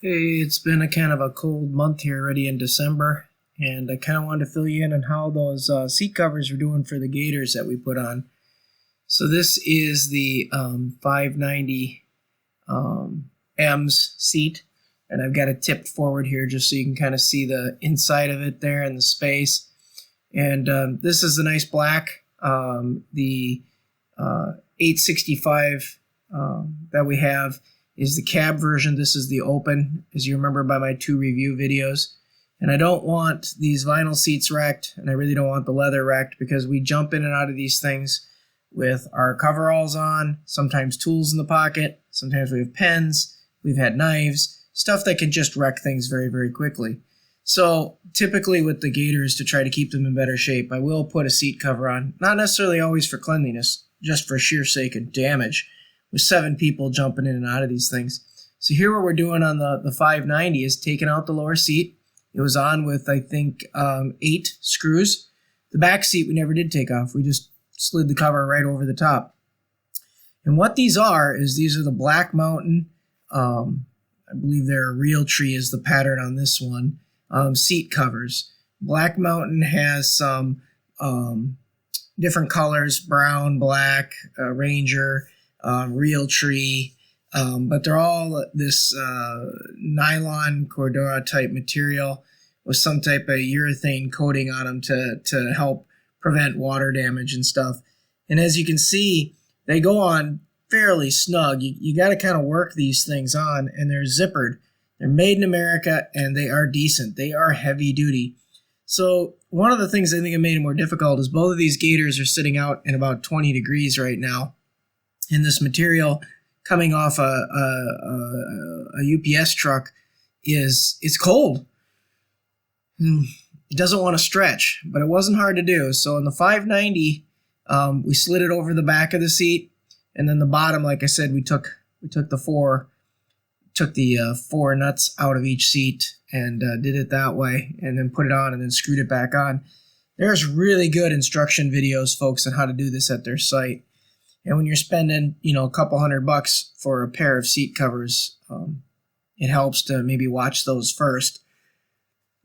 Hey, it's been a kind of a cold month here already in December, and I kind of wanted to fill you in on how those seat covers are doing for the Gators that we put on. So this is the 590 M's seat, and I've got it tipped forward here just so you can kind of see the inside of it there and the space. And this is the nice black, the 865 that we have is the cab version. This is the open, as you remember by my 2 review videos. And I don't want these vinyl seats wrecked, and I really don't want the leather wrecked, because we jump in and out of these things with our coveralls on, sometimes tools in the pocket, sometimes we have pens, we've had knives, stuff that can just wreck things very, very quickly. So typically with the Gators, to try to keep them in better shape, I will put a seat cover on, not necessarily always for cleanliness, just for sheer sake of damage, with 7 people jumping in and out of these things. So here what we're doing on the 590 is taking out the lower seat. It was on with, I think, 8 screws. The back seat we never did take off. We just slid the cover right over the top. And what these are the Black Mountain, I believe they're Realtree is the pattern on this one, seat covers. Black Mountain has some different colors, brown, black, Ranger, Realtree, but they're all this nylon Cordura type material with some type of urethane coating on them to help prevent water damage and stuff. And as you can see, they go on fairly snug. You got to kind of work these things on, and they're zippered. They're made in America, and they are decent. They are heavy duty. So one of the things I think that made it more difficult is both of these Gators are sitting out in about 20 degrees right now. And this material coming off a UPS truck it's cold. It doesn't want to stretch, but it wasn't hard to do. So in the 590, we slid it over the back of the seat, and then the bottom, like I said, we took the four nuts out of each seat and did it that way, and then put it on and then screwed it back on. There's really good instruction videos, folks, on how to do this at their site. And when you're spending, a couple $100 for a pair of seat covers, it helps to maybe watch those first.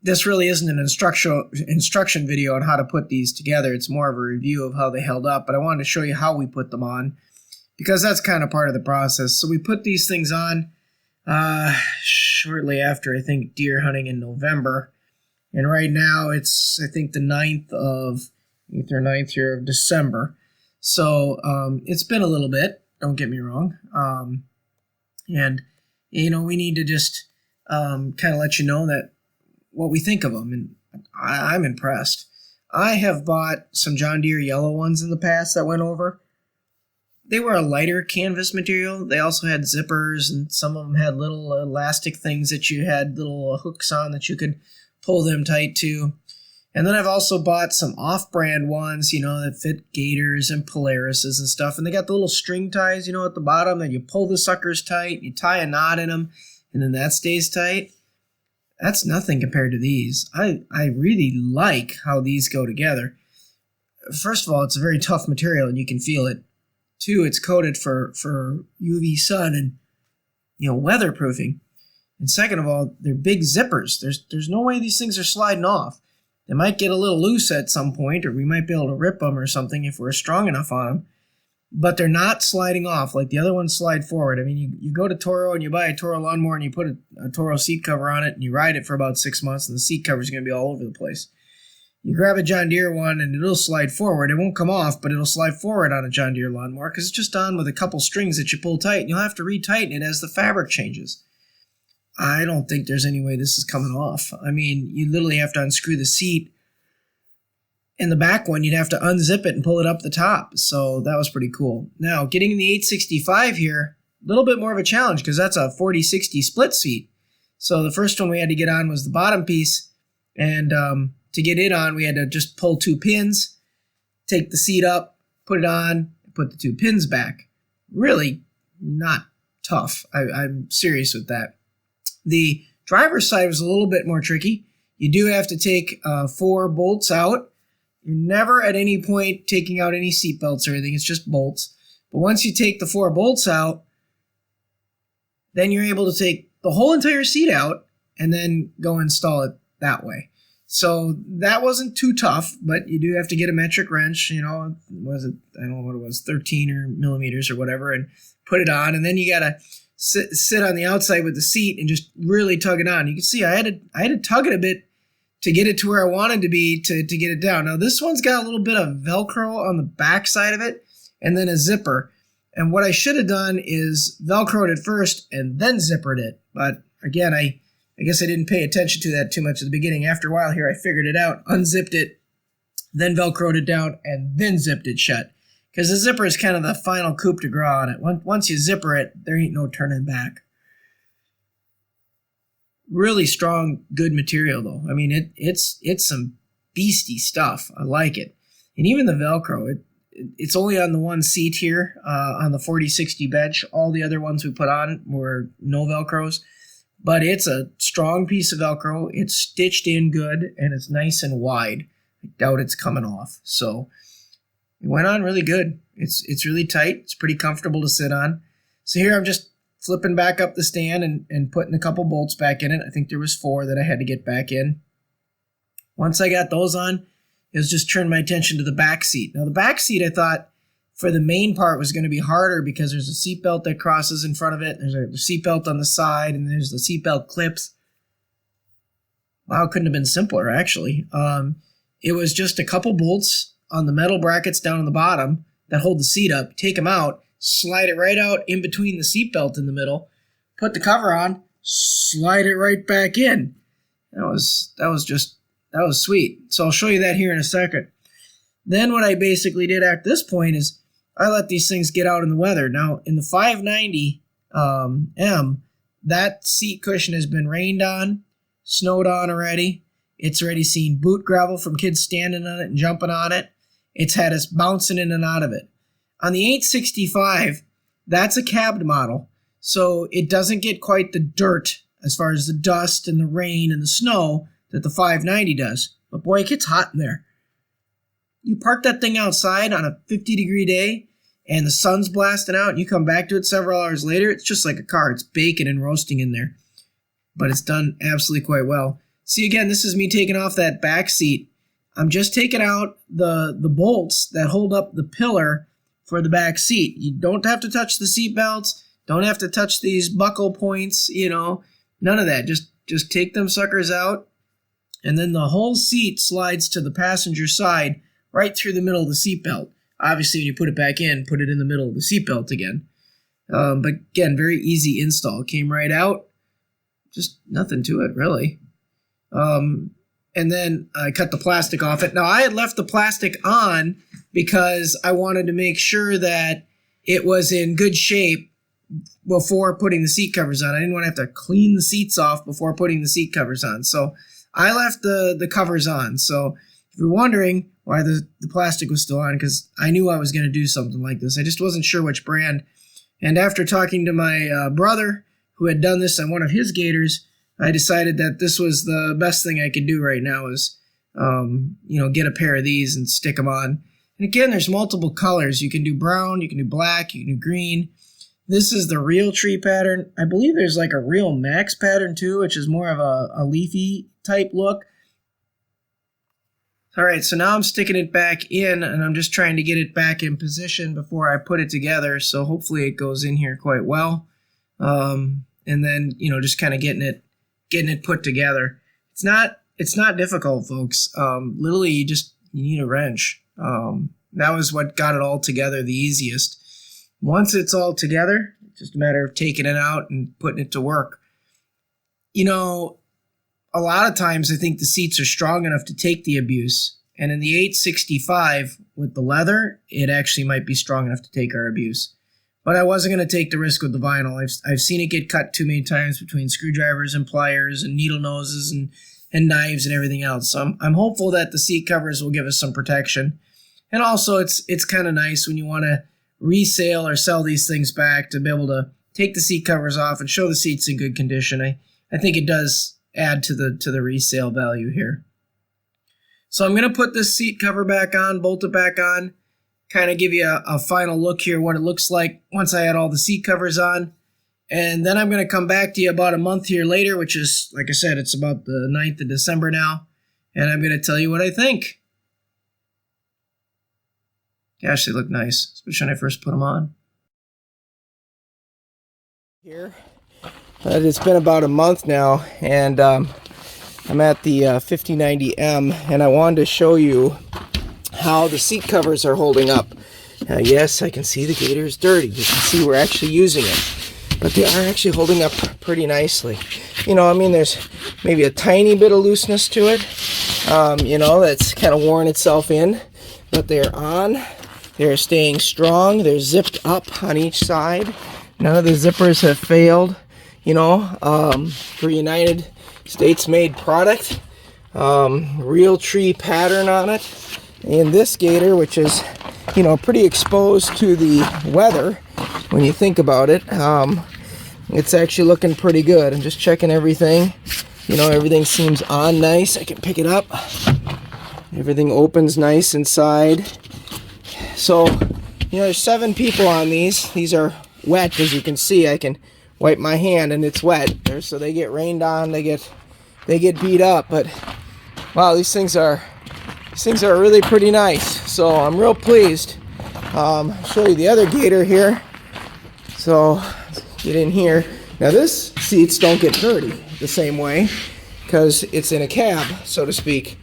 This really isn't an instruction video on how to put these together. It's more of a review of how they held up. But I wanted to show you how we put them on, because that's kind of part of the process. So we put these things on shortly after, I think, deer hunting in November. And right now it's, I think, the 8th or 9th here of December. So it's been a little bit, don't get me wrong. And, we need to just kind of let you know that what we think of them. And I'm impressed. I have bought some John Deere yellow ones in the past that went over. They were a lighter canvas material. They also had zippers, and some of them had little elastic things that you had little hooks on that you could pull them tight to. And then I've also bought some off-brand ones, that fit Gators and Polarises and stuff. And they got the little string ties, at the bottom that you pull the suckers tight, you tie a knot in them, and then that stays tight. That's nothing compared to these. I really like how these go together. First of all, it's a very tough material and you can feel it. 2, it's coated for UV sun and, weatherproofing. And second of all, they're big zippers. There's no way these things are sliding off. They might get a little loose at some point, or we might be able to rip them or something if we're strong enough on them. But they're not sliding off like the other ones slide forward. I mean, you go to Toro and you buy a Toro lawnmower and you put a Toro seat cover on it and you ride it for about 6 months, and the seat cover is going to be all over the place. You grab a John Deere one and it'll slide forward. It won't come off, but it'll slide forward on a John Deere lawnmower because it's just on with a couple strings that you pull tight, and you'll have to retighten it as the fabric changes. I don't think there's any way this is coming off. I mean, you literally have to unscrew the seat. In the back one, you'd have to unzip it and pull it up the top. So that was pretty cool. Now, getting the 865 here, a little bit more of a challenge because that's a 40-60 split seat. So the first one we had to get on was the bottom piece. And to get it on, we had to just pull 2 pins, take the seat up, put it on, and put the 2 pins back. Really not tough. I'm serious with that. The driver's side was a little bit more tricky. You do have to take 4 bolts out. You're never at any point taking out any seat belts or anything. It's just bolts. But once you take the 4 bolts out, then you're able to take the whole entire seat out and then go install it that way. So that wasn't too tough, but you do have to get a metric wrench, I don't know what it was, 13 or millimeters or whatever, and put it on. And then you got to sit on the outside with the seat and just really tug it on. You can see I had to tug it a bit to get it to where I wanted to be to get it down. Now this one's got a little bit of Velcro on the back side of it and then a zipper. And what I should have done is Velcroed it first and then zippered it. But again, I guess I didn't pay attention to that too much at the beginning. After a while here, I figured it out, unzipped it, then Velcroed it down, and then zipped it shut. Because the zipper is kind of the final coup de grace on it. Once you zipper it, there ain't no turning back. Really strong, good material, though. I mean, it's some beastie stuff. I like it. And even the Velcro, it's only on the one seat here, on the 4060 bench. All the other ones we put on were no Velcros. But it's a strong piece of Velcro. It's stitched in good, and it's nice and wide. I doubt it's coming off. So it went on really good. It's really tight. It's pretty comfortable to sit on. So here I'm just flipping back up the stand and putting a couple bolts back in it. I think there was 4 that I had to get back in. Once I got those on, it was just turning my attention to the back seat. Now the back seat, I thought, for the main part was going to be harder because there's a seatbelt that crosses in front of it. There's a seatbelt on the side, and there's the seatbelt clips. Wow, it couldn't have been simpler, actually. It was just a couple bolts on the metal brackets down on the bottom that hold the seat up. Take them out, slide it right out in between the seatbelt in the middle, put the cover on, slide it right back in. That was sweet. So I'll show you that here in a second. Then what I basically did at this point is I let these things get out in the weather. Now, in the 590 M, that seat cushion has been rained on, snowed on already. It's already seen boot gravel from kids standing on it and jumping on it. It's had us bouncing in and out of it. On the 865, that's a cabbed model, so it doesn't get quite the dirt as far as the dust and the rain and the snow that the 590 does. But boy, it gets hot in there. You park that thing outside on a 50-degree day, and the sun's blasting out, and you come back to it several hours later, it's just like a car. It's baking and roasting in there. But it's done absolutely quite well. See, again, this is me taking off that back seat. I'm just taking out the bolts that hold up the pillar for the back seat. You don't have to touch the seat belts. Don't have to touch these buckle points, none of that. Just take them suckers out, and then the whole seat slides to the passenger side right through the middle of the seatbelt. Obviously, when you put it back in, put it in the middle of the seatbelt again. But again, very easy install. It came right out. Just nothing to it, really. And then I cut the plastic off it. Now, I had left the plastic on because I wanted to make sure that it was in good shape before putting the seat covers on. I didn't want to have to clean the seats off before putting the seat covers on. So I left the covers on. So if you're wondering why the plastic was still on, because I knew I was going to do something like this. I just wasn't sure which brand. And after talking to my brother, who had done this on one of his Gators, I decided that this was the best thing I could do right now is, get a pair of these and stick them on. And again, there's multiple colors. You can do brown, you can do black, you can do green. This is the real tree pattern. I believe there's like a real max pattern too, which is more of a leafy type look. All right, so now I'm sticking it back in, and I'm just trying to get it back in position before I put it together. So hopefully it goes in here quite well. And then, just kind of getting it put together. It's not difficult, folks. Literally, you need a wrench. That was what got it all together the easiest. Once it's all together, it's just a matter of taking it out and putting it to work. A lot of times I think the seats are strong enough to take the abuse. And in the 865 with the leather, it actually might be strong enough to take our abuse. But I wasn't going to take the risk with the vinyl. I've seen it get cut too many times between screwdrivers and pliers and needle noses and knives and everything else. So I'm hopeful that the seat covers will give us some protection. And also it's kind of nice when you want to resale or sell these things back to be able to take the seat covers off and show the seats in good condition. I think it does add to the resale value here. So I'm going to put this seat cover back on, bolt it back on, kind of give you a final look here, what it looks like once I had all the seat covers on. And then I'm going to come back to you about a month here later, which is, like I said, it's about the 9th of December now. And I'm going to tell you what I think. Gosh, they look nice, especially when I first put them on. Here, it's been about a month now, and I'm at the 5090M, and I wanted to show you how the seat covers are holding up. Yes, I can see the Gator's dirty. You can see we're actually using it, but they are actually holding up pretty nicely. You know, I mean, there's maybe a tiny bit of looseness to it, you know, that's kind of worn itself in, but they're on. They're staying strong. They're zipped up on each side. None of the zippers have failed, you know, for United States made product. Real tree pattern on it. And this Gator, which is, you know, pretty exposed to the weather when you think about it, it's actually looking pretty good. I'm just checking everything. You know, everything seems on nice. I can pick it up. Everything opens nice inside. So, you know, there's 7 people on these. These are wet, as you can see. I can wipe my hand and it's wet. So they get rained on, they get beat up. But wow, these things are really pretty nice. So I'm real pleased. I'll show you the other Gator here. So let's get in here. Now this seats don't get dirty the same way because it's in a cab, so to speak.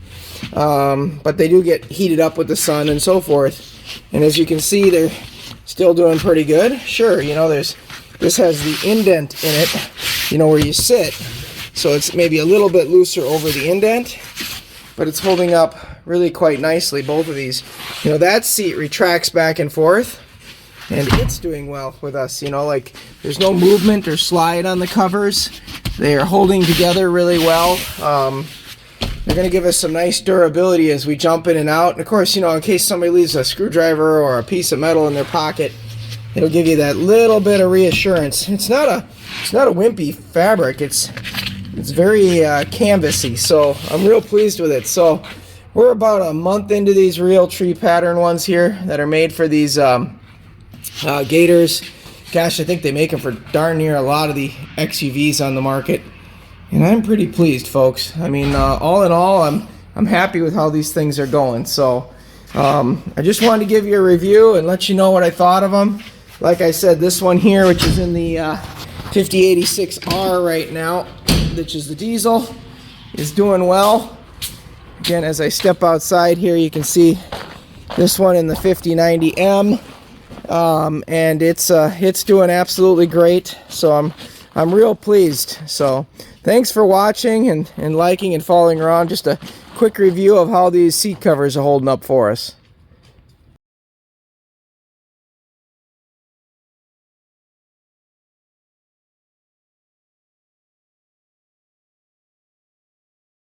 But they do get heated up with the sun and so forth. And as you can see, they're still doing pretty good. Sure, you know, this has the indent in it, you know, where you sit. So it's maybe a little bit looser over the indent, but it's holding up really quite nicely, both of these. You know, that seat retracts back and forth, and it's doing well with us. You know, like there's no movement or slide on the covers. They are holding together really well. They're going to give us some nice durability as we jump in and out. And of course, you know, in case somebody leaves a screwdriver or a piece of metal in their pocket, it'll give you that little bit of reassurance. It's not a wimpy fabric. It's very canvasy. So I'm real pleased with it. So we're about a month into these real tree pattern ones here that are made for these Gators. Gosh, I think they make them for darn near a lot of the XUVs on the market. And I'm pretty pleased, folks. I mean, all in all, I'm happy with how these things are going. So I just wanted to give you a review and let you know what I thought of them. Like I said, this one here, which is in the 5086R right now, which is the diesel, is doing well. Again, as I step outside here, you can see this one in the 5090M, and it's doing absolutely great. So I'm real pleased. So thanks for watching and liking and following around. Just a quick review of how these seat covers are holding up for us.